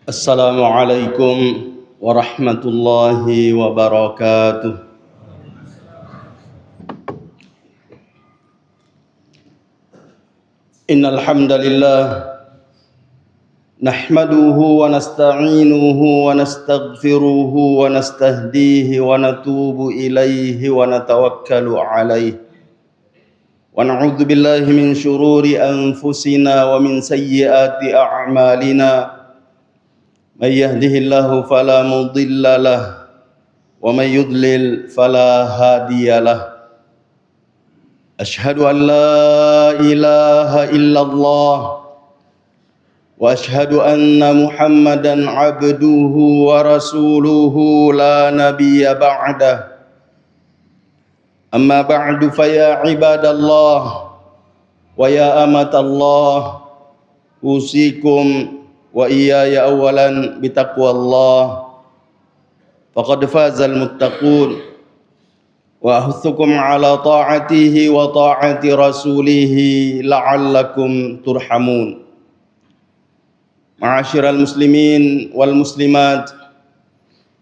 Assalamualaikum warahmatullahi wabarakatuh. Innal hamdalillah nahmaduhu wa nasta'inuhu wa nastaghfiruhu wa nastahdihi wa natubu ilaihi wa natawakkalu alaihi. Wa na'udzu billahi min syururi anfusina wa min sayyiati a'malina. Man yahdihillahu fala mudilla lahu wa man yudlil fala hadiya lahu. Ashhadu an la ilaha illallah wa ashhadu anna Muhammadan abduhu wa rasuluhu la nabiyya ba'dah. Amma ba'du fa ya ibadallah wa ya amatallah, usikum wa iyaya awalan bitaqwallah, faqad fazal muttaqun, wa ahuthukum ala ta'atihi wa ta'ati rasulihi la'allakum turhamun. Ma'asyiral muslimin wal muslimat,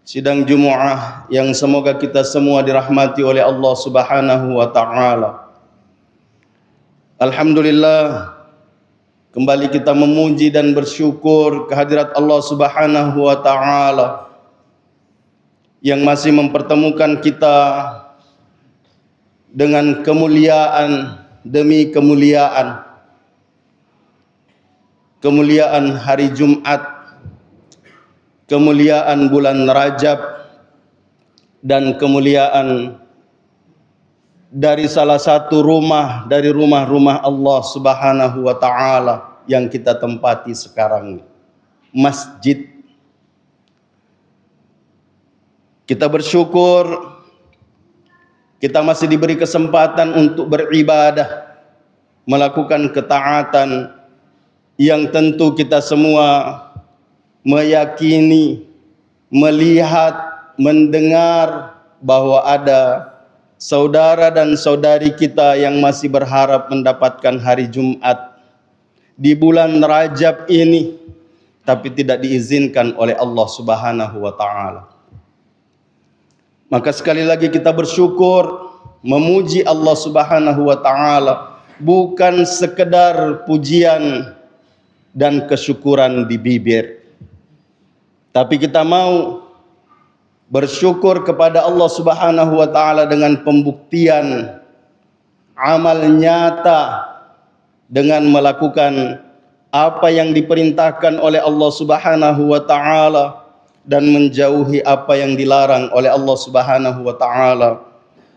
sidang Jumu'ah yang semoga kita semua dirahmati oleh Allah Subhanahu wa ta'ala. Alhamdulillah, kembali kita memuji dan bersyukur kehadirat Allah Subhanahu wa ta'ala yang masih mempertemukan kita dengan kemuliaan demi kemuliaan. Kemuliaan hari Jumat, kemuliaan bulan Rajab, dan kemuliaan dari salah satu rumah dari rumah-rumah Allah Subhanahu wa ta'ala yang kita tempati sekarang, masjid. Kita bersyukur kita masih diberi kesempatan untuk beribadah, melakukan ketaatan yang tentu kita semua meyakini, melihat, mendengar bahwa ada saudara dan saudari kita yang masih berharap mendapatkan hari Jumat di bulan Rajab ini, tapi tidak diizinkan oleh Allah Subhanahu wa ta'ala. Maka sekali lagi kita bersyukur, memuji Allah Subhanahu wa ta'ala, bukan sekedar pujian dan kesyukuran di bibir, tapi kita mau bersyukur kepada Allah Subhanahu wa ta'ala dengan pembuktian amal nyata, dengan melakukan apa yang diperintahkan oleh Allah Subhanahu wa ta'ala dan menjauhi apa yang dilarang oleh Allah Subhanahu wa ta'ala,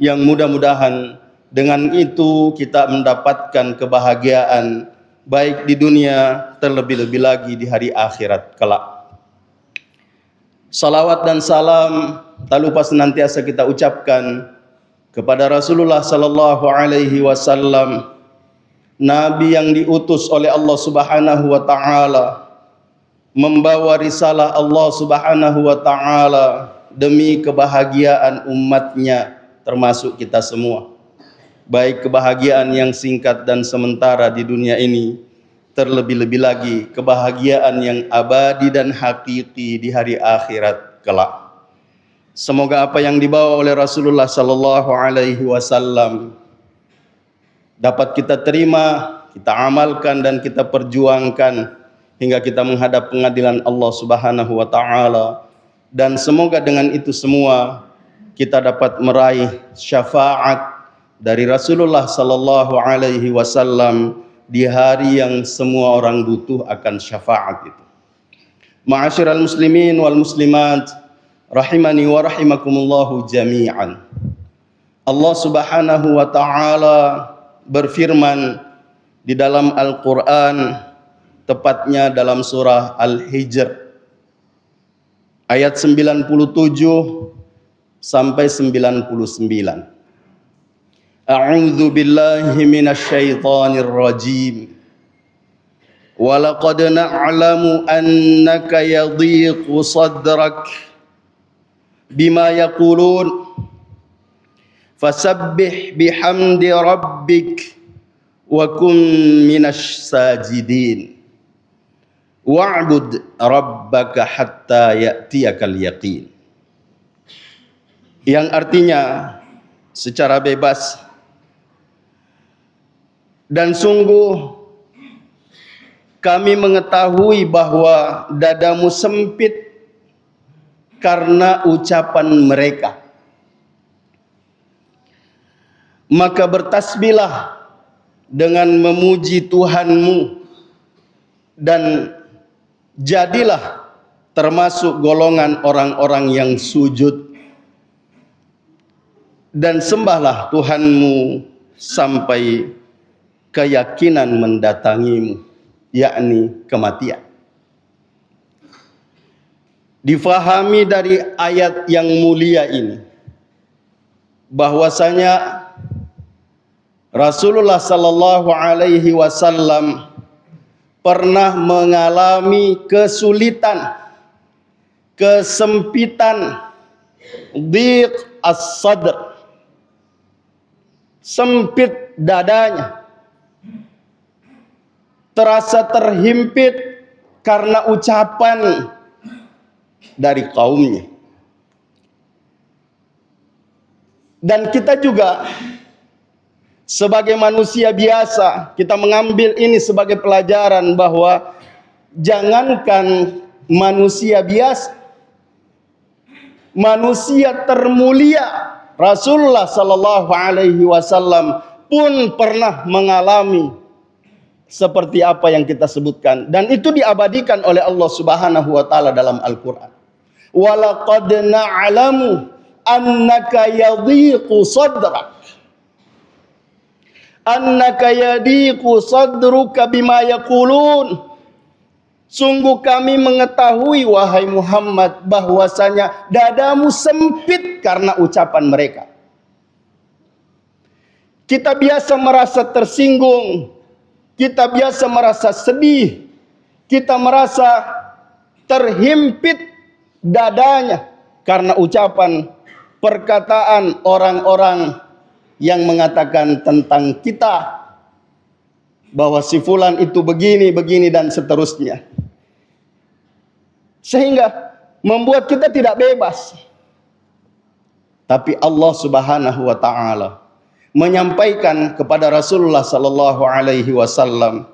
yang mudah-mudahan dengan itu kita mendapatkan kebahagiaan baik di dunia, terlebih-lebih lagi di hari akhirat kelak. Salawat dan salam tak lupa senantiasa kita ucapkan kepada Rasulullah sallallahu alaihi wasallam, Nabi yang diutus oleh Allah Subhanahu wa ta'ala, membawa risalah Allah Subhanahu wa ta'ala demi kebahagiaan umatnya, termasuk kita semua. Baik kebahagiaan yang singkat dan sementara di dunia ini, terlebih-lebih lagi kebahagiaan yang abadi dan hakiki di hari akhirat kelak. Semoga apa yang dibawa oleh Rasulullah sallallahu alaihi wasallam dapat kita terima, kita amalkan dan kita perjuangkan hingga kita menghadap pengadilan Allah Subhanahu wa ta'ala. Dan semoga dengan itu semua kita dapat meraih syafaat dari Rasulullah sallallahu alaihi wasallam di hari yang semua orang butuh akan syafaat itu. Ma'asyiral muslimin wal muslimat, rahimani wa rahimakumullahu jami'an. Allah Subhanahu wa ta'ala berfirman di dalam Al-Qur'an, tepatnya dalam surah Al-Hijr ayat 97 sampai 99. A'udzu billahi minasy syaithanir rajim. Wa laqad na'lamu annaka yadhiqu sadrak bima yaqulun fasabbih bihamdi rabbik wa kun minasy sajidin. wa'bud rabbaka hatta ya'tiyakal yaqin. Yang artinya secara bebas, dan sungguh kami mengetahui bahwa dadamu sempit karena ucapan mereka. Maka bertasbihlah dengan memuji Tuhanmu dan jadilah termasuk golongan orang-orang yang sujud, dan sembahlah Tuhanmu sampai keyakinan mendatangimu, yakni kematian. Difahami dari ayat yang mulia ini bahwasanya Rasulullah sallallahu alaihi wasallam pernah mengalami kesulitan, kesempitan, dhiq as-sadr, sempit dadanya, terasa terhimpit karena ucapan dari kaumnya. Dan kita juga sebagai manusia biasa, kita mengambil ini sebagai pelajaran bahwa jangankan manusia biasa, manusia termulia Rasulullah sallallahu alaihi wasallam pun pernah mengalami seperti apa yang kita sebutkan, dan itu diabadikan oleh Allah Subhanahu wa taala dalam Al-Qur'an. Wa laqad na'lamu annaka yadhiqu sadrak, annaka yadiqu sadruka bima yaqulun. Sungguh kami mengetahui wahai Muhammad bahwasanya dadamu sempit karena ucapan mereka. Kita biasa merasa tersinggung, kita biasa merasa sedih, kita merasa terhimpit dadanya karena ucapan perkataan orang-orang yang mengatakan tentang kita bahwa si fulan itu begini, begini dan seterusnya. Sehingga membuat kita tidak bebas. Tapi Allah Subhanahu wa taala menyampaikan kepada Rasulullah sallallahu alaihi wasallam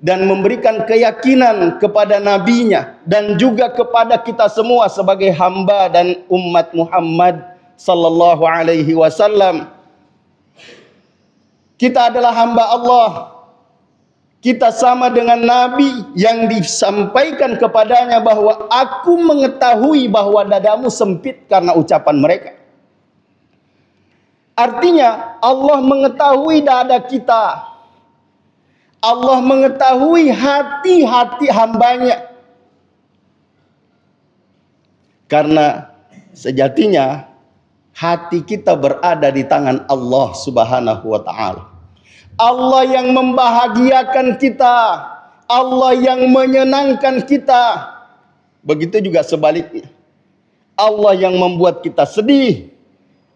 dan memberikan keyakinan kepada nabinya dan juga kepada kita semua sebagai hamba dan umat Muhammad sallallahu alaihi wasallam. Kita adalah hamba Allah. Kita sama dengan Nabi yang disampaikan kepadanya bahwa aku mengetahui bahwa dadamu sempit karena ucapan mereka. Artinya Allah mengetahui dada kita. Allah mengetahui hati-hati hambanya. Karena sejatinya hati kita berada di tangan Allah Subhanahu wa taala. Allah yang membahagiakan kita, Allah yang menyenangkan kita. Begitu juga sebaliknya. Allah yang membuat kita sedih,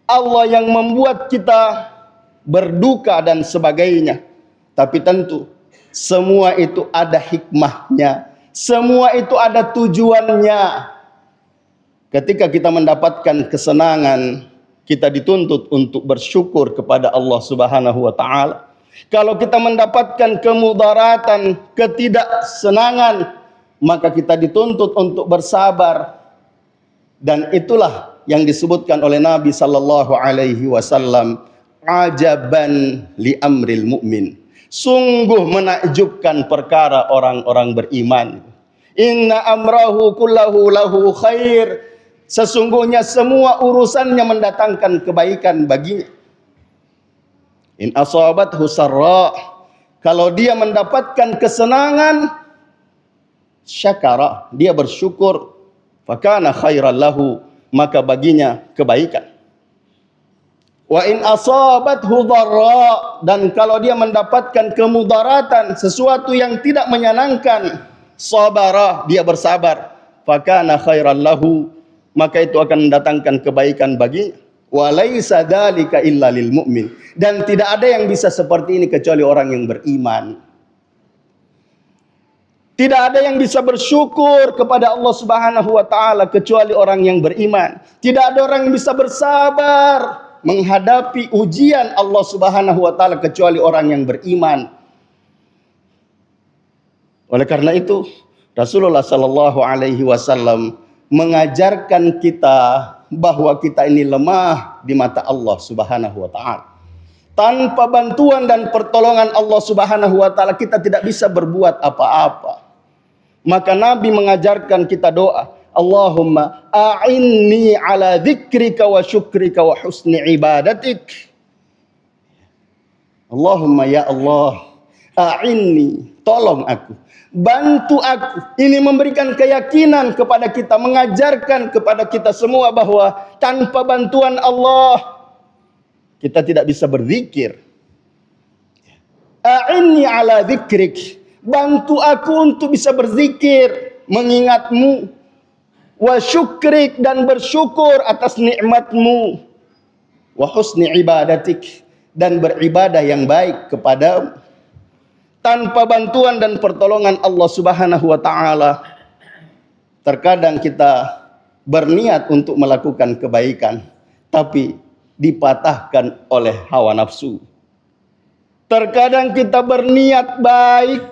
Allah yang membuat kita berduka dan sebagainya. Tapi tentu semua itu ada hikmahnya, semua itu ada tujuannya. Ketika kita mendapatkan kesenangan, kita dituntut untuk bersyukur kepada Allah Subhanahu wa taala. Kalau kita mendapatkan kemudaratan, ketidaksenangan, maka kita dituntut untuk bersabar. Dan itulah yang disebutkan oleh Nabi sallallahu alaihi wasallam, ajaban li amril mu'min. Sungguh menakjubkan perkara orang-orang beriman. Inna amrahu kullahu lahu khair. Sesungguhnya semua urusannya mendatangkan kebaikan baginya. In asabathu sarra, kalau dia mendapatkan kesenangan, syakara, dia bersyukur, fakana khairan lahu, maka baginya kebaikan. Wa in asabathu dharra, dan kalau dia mendapatkan kemudaratan, sesuatu yang tidak menyenangkan, sabara, dia bersabar, fakana khairan lahu, maka itu akan mendatangkan kebaikan baginya. Wa laisa dzalika illa lil mu'min, dan tidak ada yang bisa seperti ini kecuali orang yang beriman. Tidak ada yang bisa bersyukur kepada Allah Subhanahu wa taala kecuali orang yang beriman. Tidak ada orang yang bisa bersabar menghadapi ujian Allah Subhanahu wa taala kecuali orang yang beriman. Oleh karena itu, Rasulullah sallallahu alaihi wasallam mengajarkan kita bahwa kita ini lemah di mata Allah Subhanahu wa taala. Tanpa bantuan dan pertolongan Allah Subhanahu wa taala kita tidak bisa berbuat apa-apa. Maka Nabi mengajarkan kita doa, Allahumma a'inni ala dzikrika wa syukrika wa husni ibadatik. Allahumma ya Allah, a'inni, tolong aku, bantu aku. Ini memberikan keyakinan kepada kita, mengajarkan kepada kita semua bahwa tanpa bantuan Allah kita tidak bisa berzikir. A'inni ala dzikrik, bantu aku untuk bisa berzikir, mengingatmu. Wa syukrik, dan bersyukur atas nikmatmu. Wa husni ibadatik, dan beribadah yang baik kepadamu. Tanpa bantuan dan pertolongan Allah Subhanahu wa taala, terkadang kita berniat untuk melakukan kebaikan, tapi dipatahkan oleh hawa nafsu. Terkadang kita berniat baik,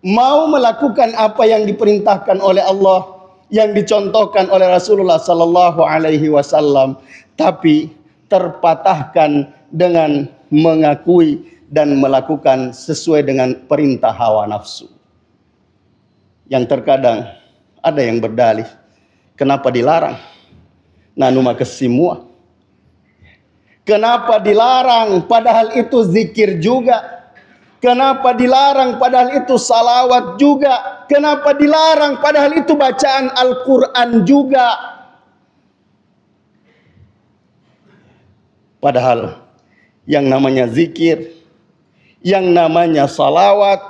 mau melakukan apa yang diperintahkan oleh Allah, yang dicontohkan oleh Rasulullah sallallahu alaihi wasallam, tapi terpatahkan dengan mengakui dan melakukan sesuai dengan perintah hawa nafsu. Yang terkadang ada yang berdalih, kenapa dilarang? Nanu maka semua. Kenapa dilarang padahal itu zikir juga? Kenapa dilarang padahal itu salawat juga? Kenapa dilarang padahal itu bacaan Al-Quran juga? Padahal yang namanya zikir, yang namanya salawat,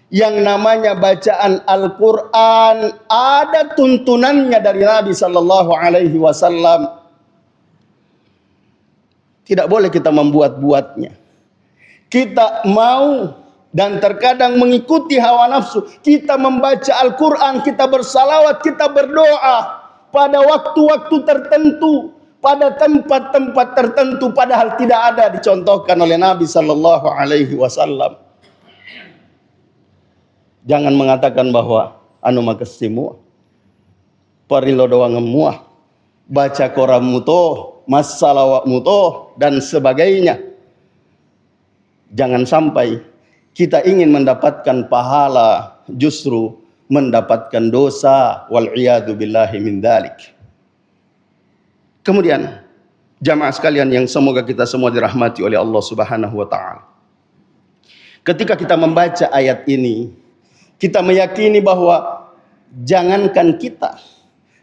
yang namanya bacaan Al-Quran, ada tuntunannya dari Nabi Sallallahu Alaihi Wasallam. Tidak boleh kita membuat-buatnya. Kita mau dan terkadang mengikuti hawa nafsu. Kita membaca Al-Quran, kita bersalawat, kita berdoa pada waktu-waktu tertentu, pada tempat-tempat tertentu, padahal tidak ada dicontohkan oleh Nabi Sallallahu Alaihi Wasallam. Jangan mengatakan bahwa anu maka semua, parilo doang semua, baca Quran muto, mas salawat muto, dan sebagainya. Jangan sampai kita ingin mendapatkan pahala, justru mendapatkan dosa. Wal'iyadu billahi min dzalik. Kemudian, jamaah sekalian yang semoga kita semua dirahmati oleh Allah Subhanahu wa taala. Ketika kita membaca ayat ini, kita meyakini bahwa jangankan kita,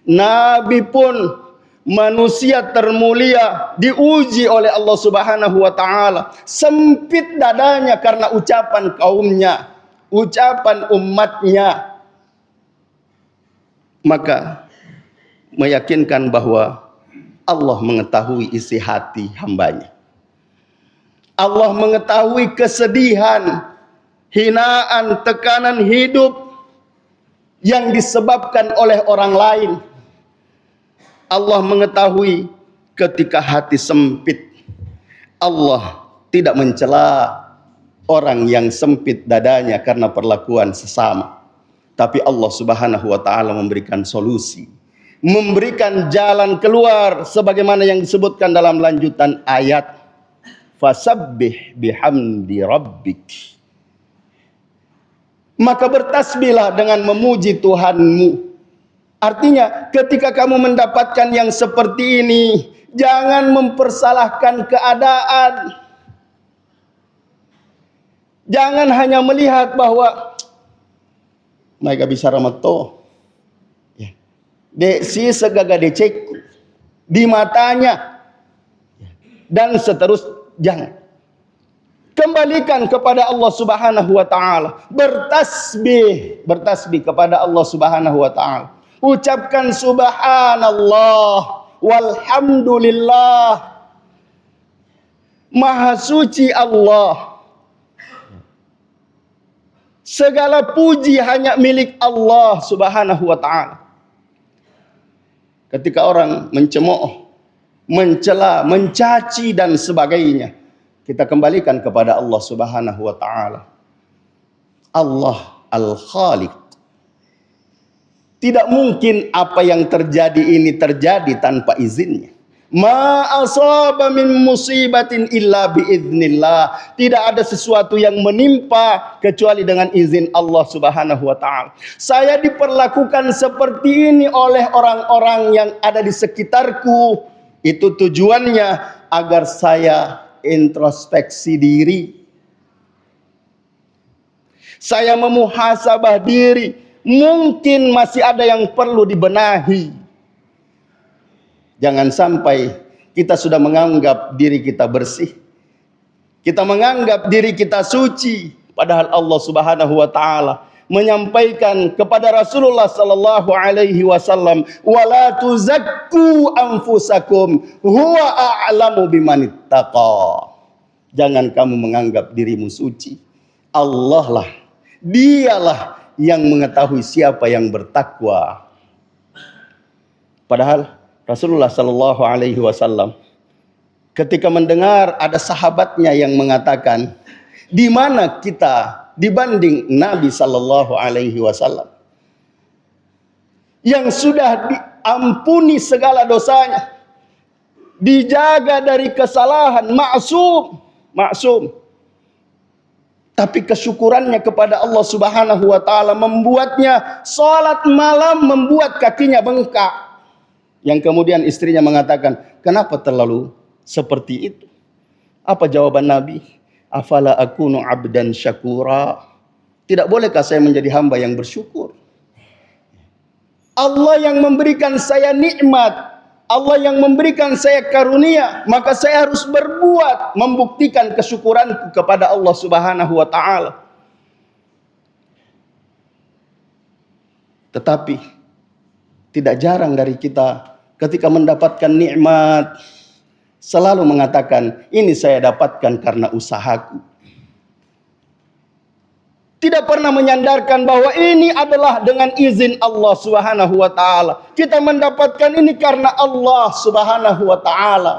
Nabi pun manusia termulia diuji oleh Allah Subhanahu wa taala. Sempit dadanya karena ucapan kaumnya, ucapan umatnya. Maka meyakinkan bahwa Allah mengetahui isi hati hambanya. Allah mengetahui kesedihan, hinaan, tekanan hidup yang disebabkan oleh orang lain. Allah mengetahui ketika hati sempit. Allah tidak mencela orang yang sempit dadanya karena perlakuan sesama. Tapi Allah Subhanahu wa taala memberikan solusi, memberikan jalan keluar sebagaimana yang disebutkan dalam lanjutan ayat. Fasabbih bihamdi rabbik. Maka bertasbihlah dengan memuji Tuhanmu. Artinya ketika kamu mendapatkan yang seperti ini, jangan mempersalahkan keadaan. Jangan hanya melihat bahwa mereka bisa ramato. Desi segaga decek di matanya. Dan seterusnya. Jangan. Kembalikan kepada Allah Subhanahu wa taala. Bertasbih kepada Allah Subhanahu wa taala. Ucapkan subhanallah walhamdulillah. Maha suci Allah. Segala puji hanya milik Allah Subhanahu wa ta'ala. Ketika orang mencemooh, mencela, mencaci dan sebagainya, kita kembalikan kepada Allah Subhanahu wa ta'ala. Allah Al-Khaliq. Tidak mungkin apa yang terjadi ini terjadi tanpa izinnya. Ma asaba min musibatin illa biiznillah. Tidak ada sesuatu yang menimpa kecuali dengan izin Allah Subhanahu wa ta'ala. Saya diperlakukan seperti ini oleh orang-orang yang ada di sekitarku. Itu tujuannya agar saya introspeksi diri. Saya memuhasabah diri. Mungkin masih ada yang perlu dibenahi. Jangan sampai kita sudah menganggap diri kita bersih. Kita menganggap diri kita suci. Padahal Allah Subhanahu wa ta'ala menyampaikan kepada Rasulullah sallallahu alaihi wasallam, "Wala tuzakku anfusakum, huwa a'lamu bimanittaqa." Jangan kamu menganggap dirimu suci. Allah lah, dialah yang mengetahui siapa yang bertakwa. Padahal Rasulullah sallallahu alaihi wasallam ketika mendengar ada sahabatnya yang mengatakan, di mana kita dibanding Nabi sallallahu alaihi wasallam yang sudah diampuni segala dosanya, dijaga dari kesalahan, maksum. Tapi kesyukurannya kepada Allah Subhanahu wa ta'ala membuatnya salat malam membuat kakinya bengkak. Yang kemudian istrinya mengatakan, kenapa terlalu seperti itu? Apa jawaban Nabi? Afala akunu abdan syakura. Tidak bolehkah saya menjadi hamba yang bersyukur? Allah yang memberikan saya nikmat, Allah yang memberikan saya karunia, maka saya harus berbuat membuktikan kesyukuranku kepada Allah Subhanahu wa ta'ala. Tetapi tidak jarang dari kita ketika mendapatkan nikmat selalu mengatakan, ini saya dapatkan karena usahaku. Tidak pernah menyandarkan bahwa ini adalah dengan izin Allah Subhanahu wa ta'ala. Kita mendapatkan ini karena Allah Subhanahu wa ta'ala.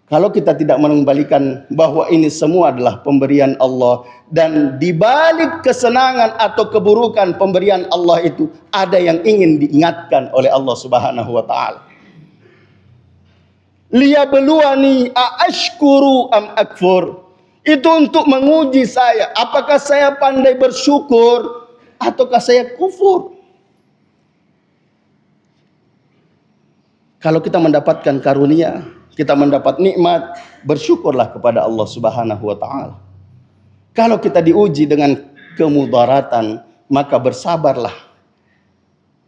Kalau kita tidak mengembalikan bahwa ini semua adalah pemberian Allah, dan di balik kesenangan atau keburukan pemberian Allah itu ada yang ingin diingatkan oleh Allah Subhanahu wa ta'ala. Liyabluwani aashkuru am akfur. Itu untuk menguji saya, apakah saya pandai bersyukur ataukah saya kufur. Kalau kita mendapatkan karunia, kita mendapat nikmat, bersyukurlah kepada Allah Subhanahu wa ta'ala. Kalau kita diuji dengan kemudaratan, maka bersabarlah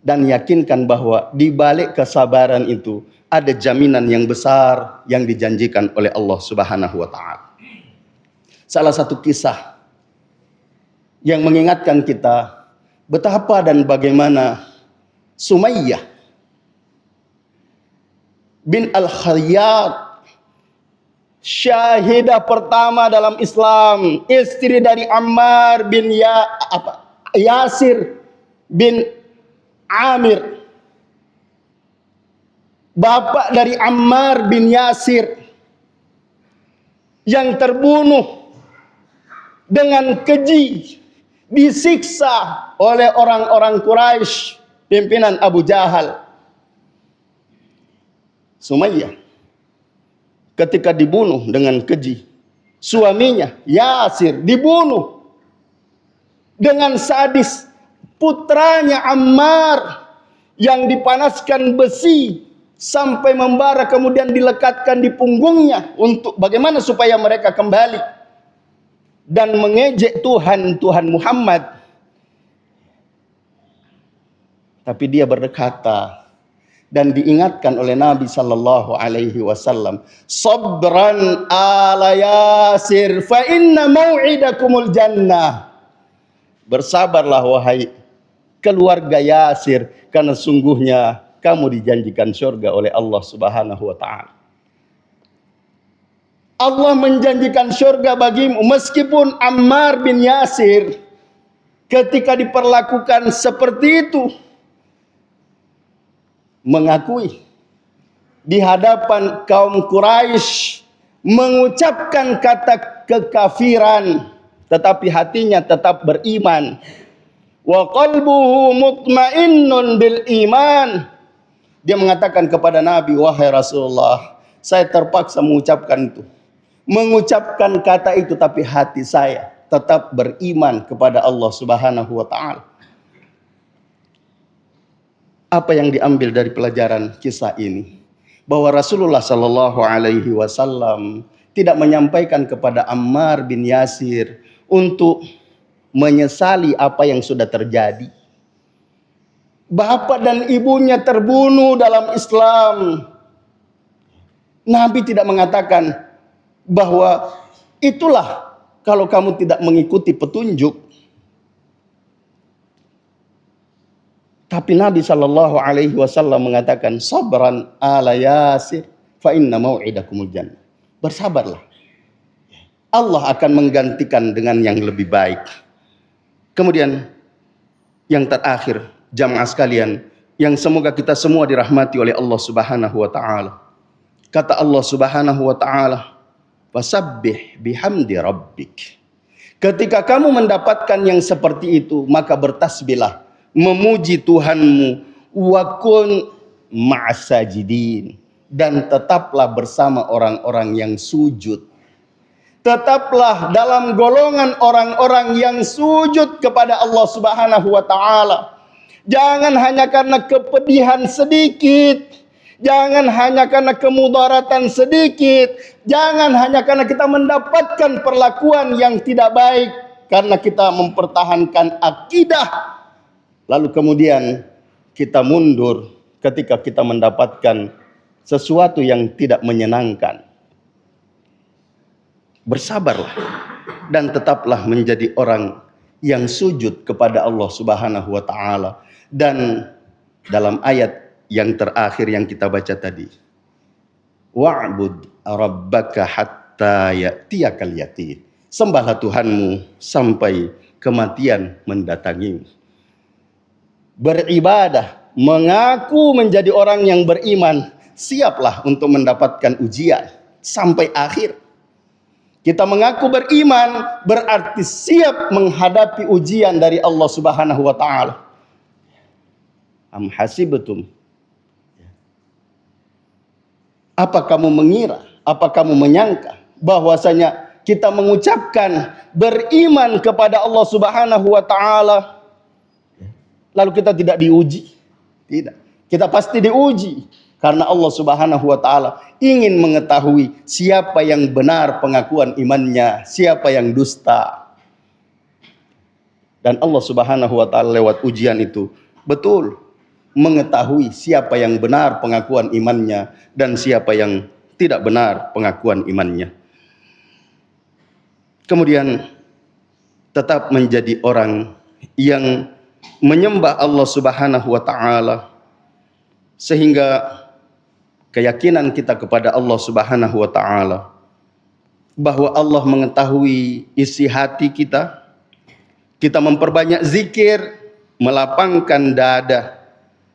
dan yakinkan bahwa di balik kesabaran itu ada jaminan yang besar yang dijanjikan oleh Allah Subhanahu wa ta'ala. Salah satu kisah yang mengingatkan kita betapa dan bagaimana Sumayyah bin Al-Khayyat, syahidah pertama dalam Islam, istri dari Ammar bin Yasir bin Amir, bapak dari Ammar bin Yasir, yang terbunuh dengan keji, disiksa oleh orang-orang Quraisy, pimpinan Abu Jahal. Sumayyah ketika dibunuh dengan keji, suaminya Yasir dibunuh dengan sadis. Putranya Ammar yang dipanaskan besi sampai membara kemudian dilekatkan di punggungnya untuk bagaimana supaya mereka kembali dan mengejek Tuhan Muhammad. Tapi dia berkata dan diingatkan oleh Nabi sallallahu alaihi wasallam, "Sabran ala Yasir fa inna mau'idakumul jannah." Bersabarlah wahai keluarga Yasir, karena sungguhnya kamu dijanjikan surga oleh Allah Subhanahu wa ta'ala. Allah menjanjikan surga bagimu. Meskipun Ammar bin Yasir ketika diperlakukan seperti itu, mengakui di hadapan kaum Quraisy, mengucapkan kata kekafiran, tetapi hatinya tetap beriman. Wa qalbuhu mutmainnun bil iman. Dia mengatakan kepada Nabi, wahai Rasulullah, saya terpaksa mengucapkan itu. Mengucapkan kata itu, tapi hati saya tetap beriman kepada Allah Subhanahu wa taala. Apa yang diambil dari pelajaran kisah ini? Bahwa Rasulullah sallallahu alaihi wasallam tidak menyampaikan kepada Ammar bin Yasir untuk menyesali apa yang sudah terjadi. Bapak dan ibunya terbunuh dalam Islam. Nabi tidak mengatakan bahwa itulah kalau kamu tidak mengikuti petunjuk. Tapi Nabi sallallahu alaihi wasallam mengatakan, sabran ala Yasir fa inna mau'idakumul jannah. Bersabarlah. Allah akan menggantikan dengan yang lebih baik. Kemudian yang terakhir, jamaah sekalian, yang semoga kita semua dirahmati oleh Allah Subhanahu wa taala. Kata Allah Subhanahu wa taala, "Fasabbih bihamdi rabbik." Ketika kamu mendapatkan yang seperti itu, maka bertasbihlah, memuji Tuhanmu, wa kun ma'as sajidin, dan tetaplah bersama orang-orang yang sujud. Tetaplah dalam golongan orang-orang yang sujud kepada Allah Subhanahu wa taala. Jangan hanya karena kepedihan sedikit, jangan hanya karena kemudaratan sedikit, jangan hanya karena kita mendapatkan perlakuan yang tidak baik, karena kita mempertahankan akidah, lalu kemudian kita mundur ketika kita mendapatkan sesuatu yang tidak menyenangkan. Bersabarlah dan tetaplah menjadi orang yang sujud kepada Allah Subhanahu wa taala. Dan dalam ayat yang terakhir yang kita baca tadi, wa'bud rabbaka hatta ya'tiyakal yaqin. Sembahlah Tuhanmu sampai kematian mendatangimu. Beribadah, mengaku menjadi orang yang beriman, siaplah untuk mendapatkan ujian sampai akhir. Kita mengaku beriman berarti siap menghadapi ujian dari Allah Subhanahu wa taala. Am hasibtum, apa kamu mengira, apa kamu menyangka bahwasanya kita mengucapkan beriman kepada Allah Subhanahu wa taala lalu kita tidak diuji? Tidak. Kita pasti diuji karena Allah Subhanahu wa taala ingin mengetahui siapa yang benar pengakuan imannya, siapa yang dusta. Dan Allah Subhanahu wa taala lewat ujian itu betul mengetahui siapa yang benar pengakuan imannya dan siapa yang tidak benar pengakuan imannya. Kemudian tetap menjadi orang yang menyembah Allah Subhanahu wa taala sehingga keyakinan kita kepada Allah Subhanahu wa taala bahwa Allah mengetahui isi hati kita. Kita memperbanyak zikir, melapangkan dada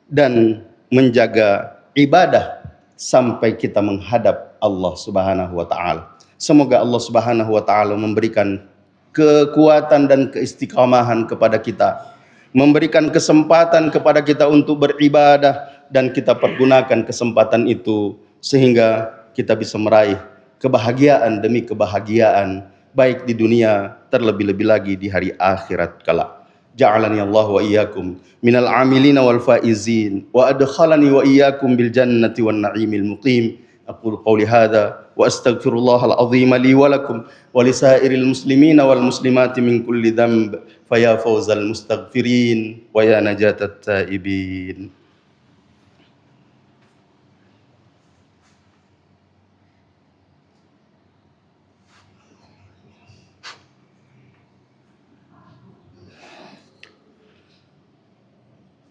dan menjaga ibadah sampai kita menghadap Allah Subhanahu wa taala. Semoga Allah Subhanahu wa taala memberikan kekuatan dan keistiqamahan kepada kita, memberikan kesempatan kepada kita untuk beribadah, dan kita pergunakan kesempatan itu sehingga kita bisa meraih kebahagiaan demi kebahagiaan, baik di dunia terlebih-lebih lagi di hari akhirat kelak. Ja'alani Allah wa iyyakum minal amilina wal faizin wa adkhalani wa iyyakum bil jannati wan na'imil muqim. Aqulu qawli hadha wa astaghfirullahal azim li wa lakum wa lisairil muslimina wal muslimati min kulli dhanb fa ya fawzal mustaghfirin wa ya najatat taibin.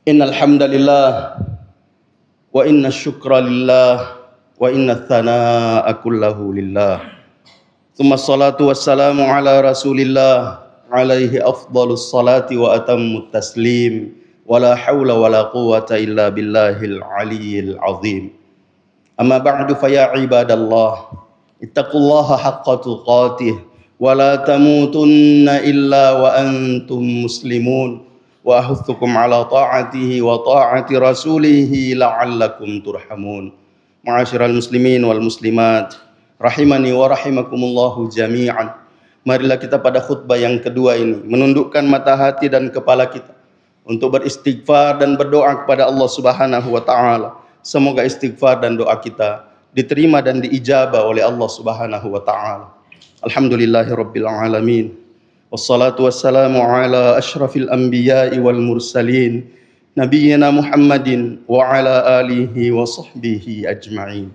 Innal hamdalillah wa inna syukra lillah wa inna thanaa'a kullahu lillah Tsumma salatu wassalamu ala Rasulillah alaihi afdhalus salati wa atammut taslim. Wala haula wala quwwata illa billahil aliyyil azim. Amma ba'du fa ya ibadallah ittaqullaha haqqa tuqatih wa la tamutunna illa wa antum muslimun wa ahuthukum ala ta'atihi wa ta'ati rasulih la'allakum turhamun. Ma'asyiral muslimin wal muslimat rahimani wa rahimakumullahu jami'an. Marilah kita pada khutbah yang kedua ini menundukkan mata hati dan kepala kita untuk beristighfar dan berdoa kepada Allah Subhanahu wa taala. Semoga istighfar dan doa kita diterima dan diijabah oleh Allah Subhanahu wa taala. Alhamdulillahirabbil alamin. Wassalatu wassalamu ala asyrafil anbiya'i wal mursalin nabiyyina Muhammadin wa ala alihi wa sahbihi ajma'in.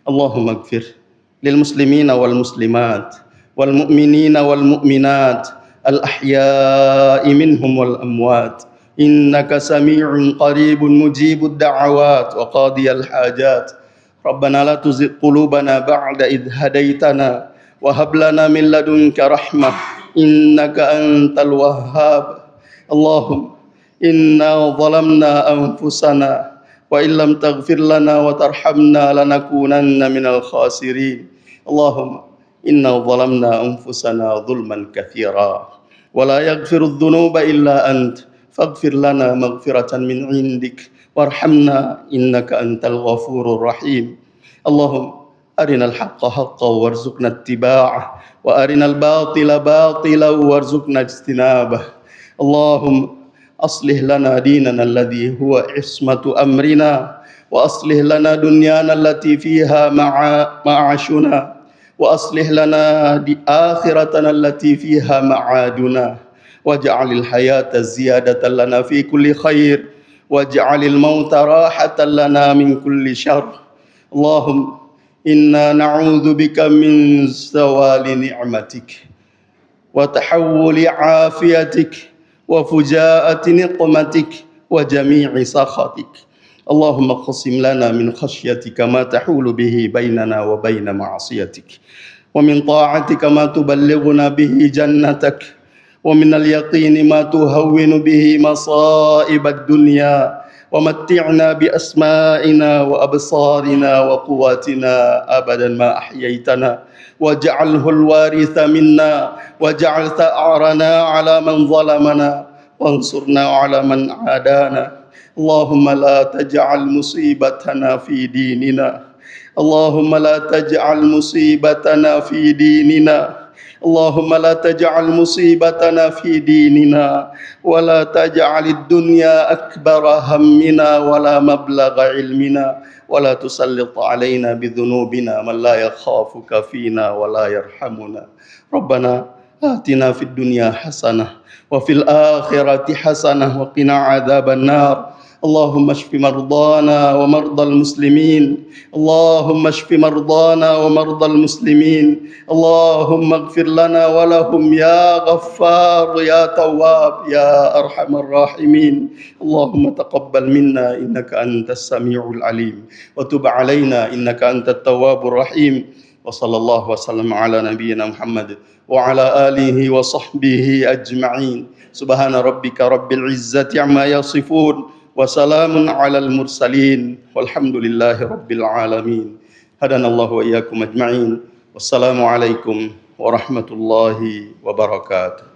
Allahumma ighfir lil muslimina wal muslimat wal mu'minina wal mu'minat al ahya'i minhum wal amwat innaka sami'un qaribun mujibud da'awat wa qadiyal hajat. Rabbana la tuzigh qulubana ba'da idh hadaitana wa hab lana min ladunka rahmah innaka antal wahhab. Allahumma inna zalamna anfusana wa illam taghfir lana wa tarhamna lanakunanna minal khasirin. Allahumma inna zalamna anfusana zulman katsira wa la yaghfiru dhunuba illa ant faghfir lana maghfiratan min indik warhamna innaka antal ghafurur rahim. Allahumma arinal haqqa haqqan warzuqna ittiba'ah wa arinal batila batilan warzuqna ijtinabah. Allahumma أصلح لنا ديننا الذي هو عصمة أمرنا وأصلح لنا دنيانا التي فيها معاشنا وأصلح لنا آخرتنا التي فيها معادنا واجعل الحياة زيادة لنا في كل خير واجعل الموت راحة لنا من كل شر. اللهم إنا نعوذ بك من زوال نعمتك وتحول عافيتك وفجاءة نقمتك وجميع سخطك. اللهم اقسم لنا من خشيتك ما تحول به بيننا وبين معصيتك ومن طاعتك ما تبلغنا به جنتك ومن اليقين ما تهون به مصائب الدنيا ومتعنا بأسمائنا وأبصارنا وقواتنا أبدا ما أحييتنا واجعله الوارث منا واجعل ثأرنا على من ظلمنا وانصرنا على من عادانا. اللهم لا تجعل مصيبتنا في ديننا. اللهم لا تجعل مصيبتنا في ديننا. اللهم لا تجعل مصيبتنا في ديننا ولا تجعل الدنيا أكبر همنا ولا مبلغ علمنا ولا تسلط علينا بذنوبنا من لا يخافك فينا ولا يرحمنا. ربنا آتنا في الدنيا حسنة وفي الآخرة حسنة وقنا عذاب النار. اللهم اشف مرضانا ومرضى المسلمين. اللهم اشف مرضانا ومرضى المسلمين. اللهم اغفر لنا ولهم يا غفار يا تواب يا أرحم الراحمين. اللهم تقبل منا إنك أنت السميع العليم وتب علينا إنك أنت التواب الرحيم. وصلى الله وسلم على نبينا محمد وعلى آله وصحبه أجمعين. سبحان ربك رب العزة عما يصفون وسلام على المرسلين والحمد لله رب العالمين. هدانا الله وإياكم أجمعين. والسلام عليكم ورحمة الله وبركاته.